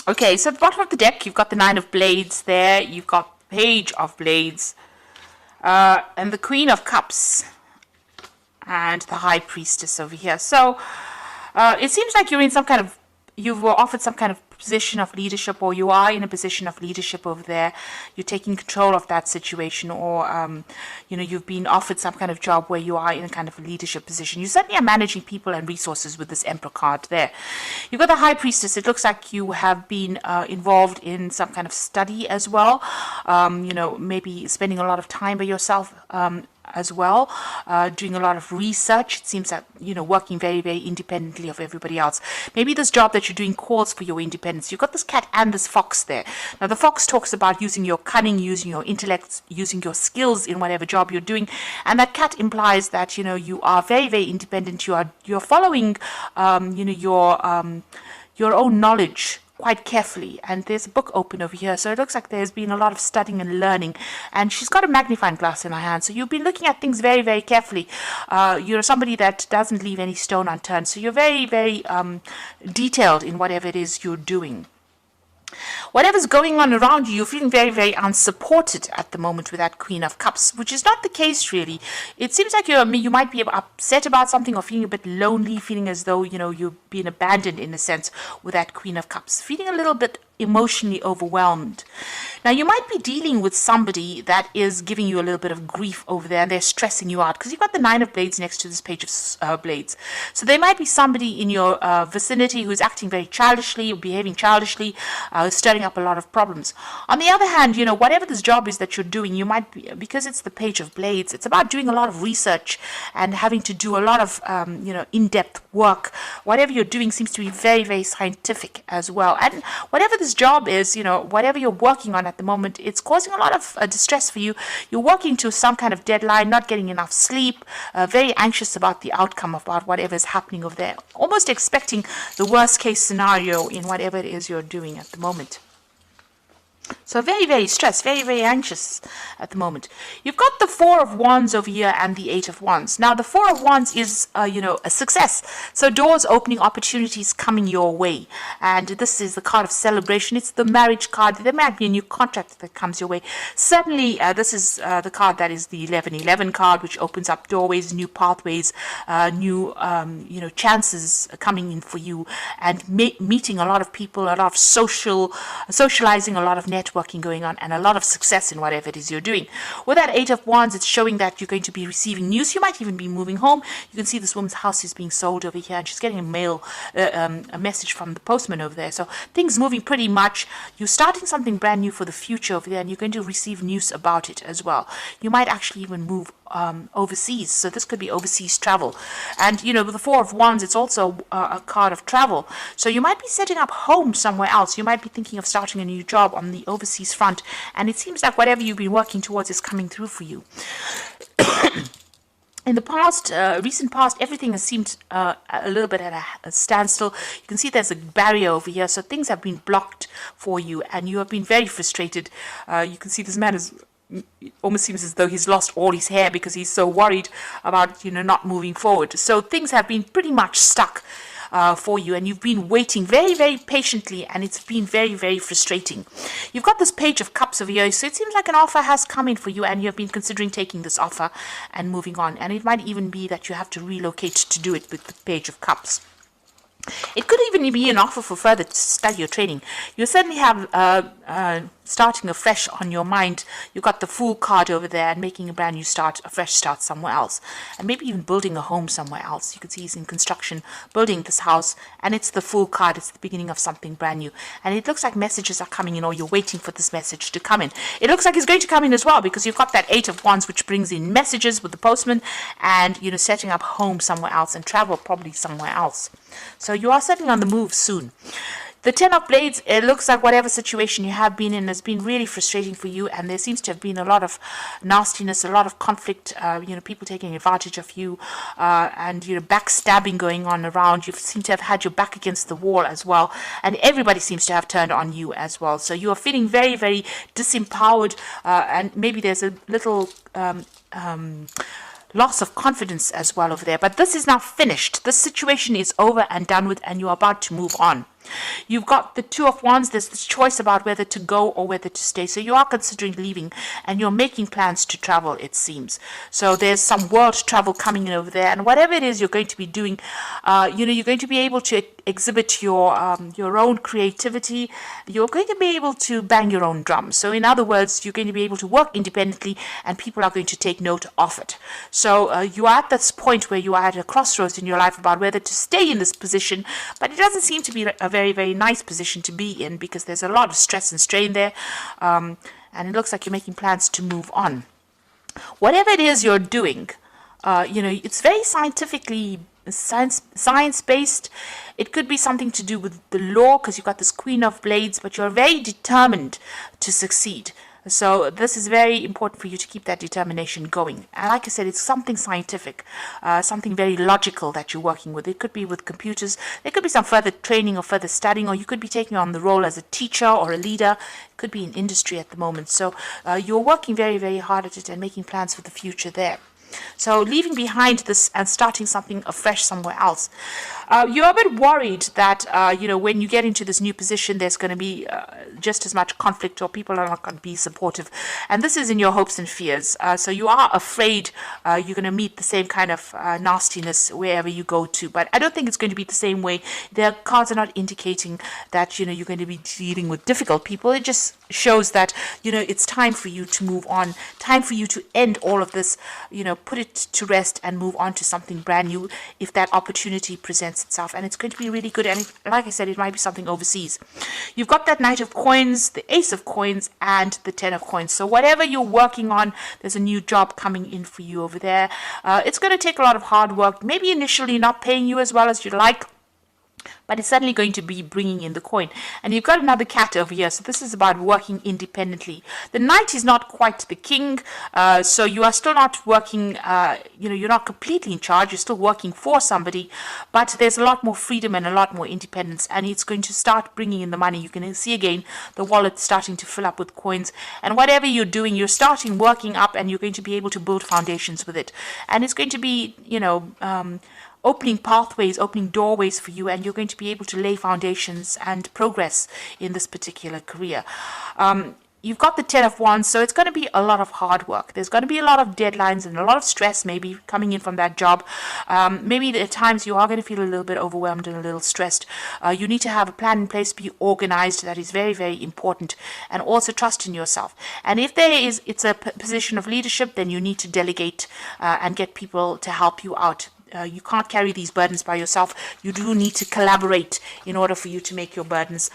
Okay, so at the bottom of the deck, you've got the Nine of Blades there. You've got Page of Blades. And the Queen of Cups. And the High Priestess over here. So it seems like you're in some kind of, you were offered some kind of position of leadership, or you are in a position of leadership over there. You're taking control of that situation, or you've been offered some kind of job where you are in a kind of a leadership position. You certainly are managing people and resources with this Emperor card there. You've got the High Priestess. It looks like you have been involved in some kind of study as well. Maybe spending a lot of time by yourself as well, doing a lot of research. It seems that, working very, very independently of everybody else. Maybe this job that you're doing calls for your independence. You've got this cat and this fox there. Now, the fox talks about using your cunning, using your intellect, using your skills in whatever job you're doing. And that cat implies that, you are very, very independent. You're following, your own knowledge quite carefully, and there's a book open over here, so it looks like there's been a lot of studying and learning, and she's got a magnifying glass in her hand, so you've been looking at things very, very carefully. You're somebody that doesn't leave any stone unturned, so you're very, very detailed in whatever it is you're doing. Whatever's going on around you, you're feeling very, very unsupported at the moment with that Queen of Cups, which is not the case really. It seems like you might be upset about something, or feeling a bit lonely, feeling as though, you've been abandoned in a sense with that Queen of Cups, feeling a little bit emotionally overwhelmed. Now, you might be dealing with somebody that is giving you a little bit of grief over there, and they're stressing you out, because you've got the Nine of Blades next to this Page of Blades. So there might be somebody in your vicinity who's acting very childishly, or behaving childishly, stirring up a lot of problems. On the other hand, whatever this job is that you're doing, you might be, because it's the Page of Blades, it's about doing a lot of research and having to do a lot of, in-depth work. Whatever you're doing seems to be very, very scientific as well. And whatever this job is, whatever you're working on at the moment, it's causing a lot of distress for you. You're working to some kind of deadline, not getting enough sleep, very anxious about the outcome, about whatever is happening over there, almost expecting the worst case scenario in whatever it is you're doing at the moment. So very, very stressed, very, very anxious at the moment. You've got the Four of Wands over here and the Eight of Wands. Now, the Four of Wands is, a success. So doors opening, opportunities coming your way. And this is the card of celebration. It's the marriage card. There might be a new contract that comes your way. Certainly, this is the card that is the 1111 card, which opens up doorways, new pathways, new, chances coming in for you, and meeting a lot of people, a lot of socializing, a lot of networking going on, and a lot of success in whatever it is you're doing. With that Eight of Wands, it's showing that you're going to be receiving news. You might even be moving home. You can see this woman's house is being sold over here, and she's getting a message from the postman over there. So things moving pretty much. You're starting something brand new for the future over there, and you're going to receive news about it as well. You might actually even move overseas, so this could be overseas travel. And with the Four of Wands, it's also a card of travel, so you might be setting up home somewhere else. You might be thinking of starting a new job on the overseas front, and it seems like whatever you've been working towards is coming through for you. In the past, recent past, everything has seemed a little bit at a standstill. You can see there's a barrier over here, so things have been blocked for you, and you have been very frustrated. You can see this man is, it almost seems as though he's lost all his hair because he's so worried about, not moving forward. So things have been pretty much stuck for you, and you've been waiting very, very patiently, and it's been very, very frustrating. You've got this Page of Cups over here, so it seems like an offer has come in for you, and you've been considering taking this offer and moving on. And it might even be that you have to relocate to do it with the Page of Cups. It could even be an offer for further study or training. You certainly have starting afresh on your mind. You've got the Fool card over there, and making a brand new start, a fresh start somewhere else. And maybe even building a home somewhere else. You can see he's in construction, building this house, and it's the Fool card. It's the beginning of something brand new. And it looks like messages are coming in, or you're waiting for this message to come in. It looks like it's going to come in as well, because you've got that Eight of Wands, which brings in messages with the postman, and, setting up home somewhere else, and travel probably somewhere else. So you are certainly on the move soon. The Ten of Blades, it looks like whatever situation you have been in has been really frustrating for you, and there seems to have been a lot of nastiness, a lot of conflict, people taking advantage of you, and, backstabbing going on around. You seem to have had your back against the wall as well, and everybody seems to have turned on you as well. So you are feeling very, very disempowered, and maybe there's a little loss of confidence as well over there. But this is now finished. This situation is over and done with, and you're about to move on. You've got the Two of Wands. There's this choice about whether to go or whether to stay. So you are considering leaving and you're making plans to travel, it seems. So there's some world travel coming in over there. And whatever it is you're going to be doing, you're going to be able to exhibit your own creativity. You're going to be able to bang your own drum. So in other words, you're going to be able to work independently and people are going to take note of it. So you are at this point where you are at a crossroads in your life about whether to stay in this position, but it doesn't seem to be a very, very nice position to be in because there's a lot of stress and strain there, and it looks like you're making plans to move on. Whatever it is you're doing, it's very science-based. It could be something to do with the law because you've got this Queen of Blades, but you're very determined to succeed. So this is very important for you to keep that determination going. And like I said, it's something scientific, something very logical that you're working with. It could be with computers. There could be some further training or further studying, or you could be taking on the role as a teacher or a leader. It could be in industry at the moment. So you're working very, very hard at it and making plans for the future there. So leaving behind this and starting something afresh somewhere else. You're a bit worried that, when you get into this new position, there's going to be just as much conflict or people are not going to be supportive. And this is in your hopes and fears. So you are afraid you're going to meet the same kind of nastiness wherever you go to. But I don't think it's going to be the same way. Their cards are not indicating that, you're going to be dealing with difficult people. It just shows that, it's time for you to move on, time for you to end all of this, put it to rest and move on to something brand new if that opportunity presents itself. And it's going to be really good. And like I said, it might be something overseas. You've got that Knight of Coins, the Ace of Coins, and the Ten of Coins. So whatever you're working on, there's a new job coming in for you over there. It's going to take a lot of hard work, maybe initially not paying you as well as you'd like, but it's certainly going to be bringing in the coin. And you've got another cat over here. So this is about working independently. The knight is not quite the king. So you are still not working, you're not completely in charge. You're still working for somebody. But there's a lot more freedom and a lot more independence. And it's going to start bringing in the money. You can see again the wallet starting to fill up with coins. And whatever you're doing, you're starting working up and you're going to be able to build foundations with it. And it's going to be, opening pathways, opening doorways for you, and you're going to be able to lay foundations and progress in this particular career. You've got the Ten of Wands, so it's going to be a lot of hard work. There's going to be a lot of deadlines and a lot of stress maybe coming in from that job. Maybe at times you are going to feel a little bit overwhelmed and a little stressed. You need to have a plan in place, be organized. That is very, very important. And also trust in yourself. And if it's a position of leadership, then you need to delegate and get people to help you out. You can't carry these burdens by yourself. You do need to collaborate in order for you to make your burdens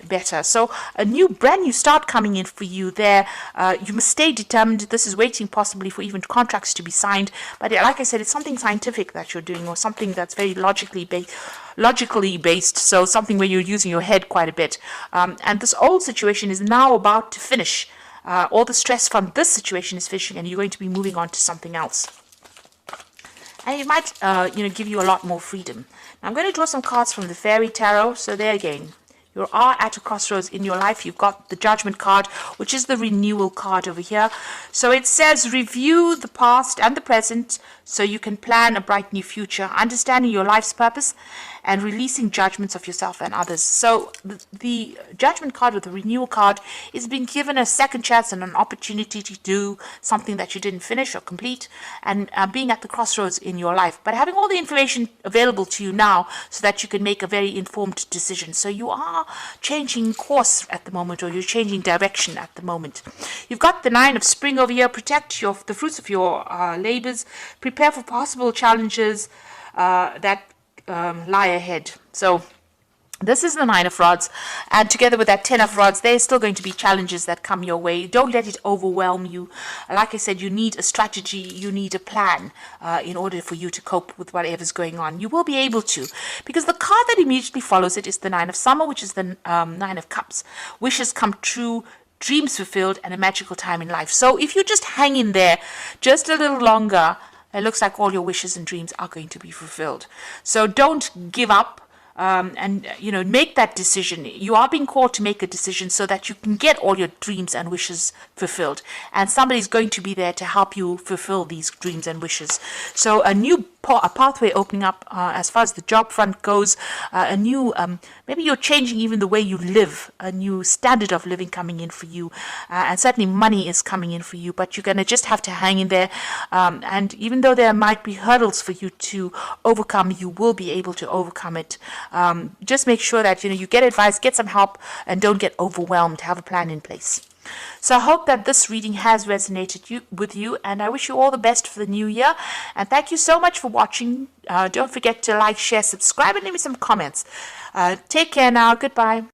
better. So a brand new start coming in for you there. You must stay determined. This is waiting possibly for even contracts to be signed. But like I said, it's something scientific that you're doing or something that's very logically based. So something where you're using your head quite a bit. And this old situation is now about to finish. All the stress from this situation is finishing and you're going to be moving on to something else. And it might, give you a lot more freedom. Now I'm going to draw some cards from the Fairy Tarot. So there again, you are at a crossroads in your life. You've got the Judgment card, which is the renewal card over here. So it says, review the past and the present so you can plan a bright new future, understanding your life's purpose and releasing judgments of yourself and others. So the Judgment card or the renewal card is being given a second chance and an opportunity to do something that you didn't finish or complete, and being at the crossroads in your life, but having all the information available to you now so that you can make a very informed decision. So you are changing course at the moment, or you're changing direction at the moment. You've got the Nine of Spring over here. Protect the fruits of your labors. Prepare for possible challenges that lie ahead. So this is the Nine of Rods, and together with that Ten of Rods, there's still going to be challenges that come your way. Don't let it overwhelm you. Like I said, you need a strategy, you need a plan in order for you to cope with whatever's going on. You will be able to, because the card that immediately follows it is the Nine of Summer, which is the Nine of Cups. Wishes come true, dreams fulfilled, and a magical time in life. So if you just hang in there just a little longer, it looks like all your wishes and dreams are going to be fulfilled. So don't give up. Make that decision. You are being called to make a decision so that you can get all your dreams and wishes fulfilled. And somebody's going to be there to help you fulfill these dreams and wishes. So a new a pathway opening up as far as the job front goes, a new, maybe you're changing even the way you live, a new standard of living coming in for you, and certainly money is coming in for you, but you're going to just have to hang in there, and even though there might be hurdles for you to overcome, you will be able to overcome it. Just make sure that you get advice, get some help, and don't get overwhelmed. Have a plan in place. So I hope that this reading has resonated with you, and I wish you all the best for the new year. And thank you so much for watching. Don't forget to like, share, subscribe, and leave me some comments. Take care now. Goodbye.